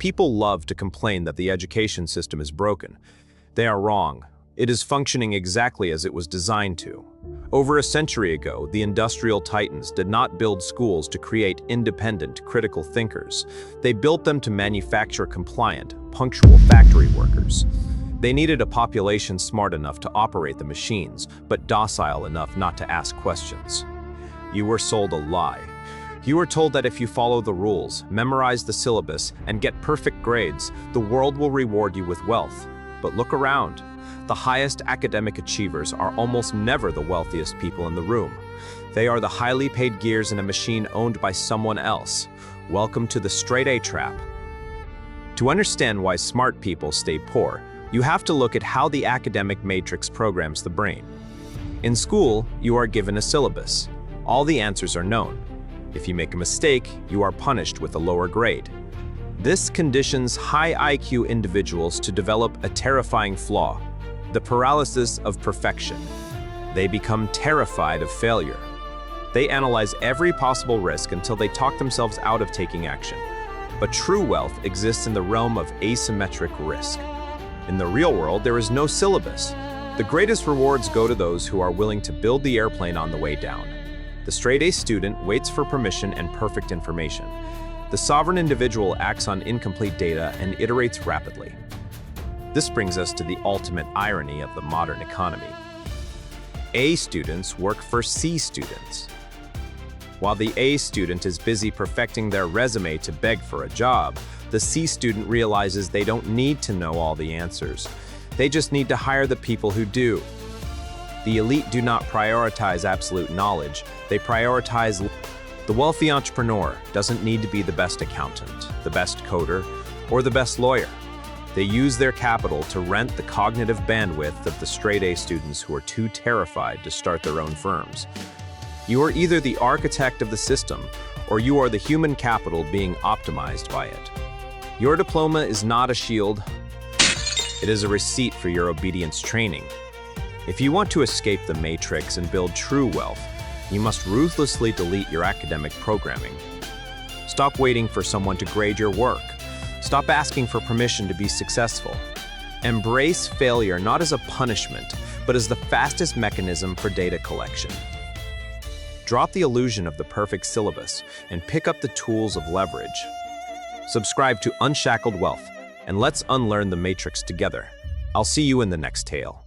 People love to complain that the education system is broken. They are wrong. It is functioning exactly as it was designed to. Over a century ago, the industrial titans did not build schools to create independent, critical thinkers. They built them to manufacture compliant, punctual factory workers. They needed a population smart enough to operate the machines, but docile enough not to ask questions. You were sold a lie. You were told that if you follow the rules, memorize the syllabus, and get perfect grades, the world will reward you with wealth. But look around. The highest academic achievers are almost never the wealthiest people in the room. They are the highly paid gears in a machine owned by someone else. Welcome to the straight A trap. To understand why smart people stay poor, you have to look at how the academic matrix programs the brain. In school, you are given a syllabus. All the answers are known. If you make a mistake, you are punished with a lower grade. This conditions high IQ individuals to develop a terrifying flaw, the paralysis of perfection. They become terrified of failure. They analyze every possible risk until they talk themselves out of taking action. But true wealth exists in the realm of asymmetric risk. In the real world, there is no syllabus. The greatest rewards go to those who are willing to build the airplane on the way down. The straight-A student waits for permission and perfect information. The sovereign individual acts on incomplete data and iterates rapidly. This brings us to the ultimate irony of the modern economy. A students work for C students. While the A student is busy perfecting their resume to beg for a job, the C student realizes they don't need to know all the answers. They just need to hire the people who do. The elite do not prioritize absolute knowledge, they prioritize. The wealthy entrepreneur doesn't need to be the best accountant, the best coder, or the best lawyer. They use their capital to rent the cognitive bandwidth of the straight-A students who are too terrified to start their own firms. You are either the architect of the system, or you are the human capital being optimized by it. Your diploma is not a shield. It is a receipt for your obedience training. If you want to escape the matrix and build true wealth, you must ruthlessly delete your academic programming. Stop waiting for someone to grade your work. Stop asking for permission to be successful. Embrace failure not as a punishment, but as the fastest mechanism for data collection. Drop the illusion of the perfect syllabus and pick up the tools of leverage. Subscribe to Unshackled Wealth, and let's unlearn the matrix together. I'll see you in the next tale.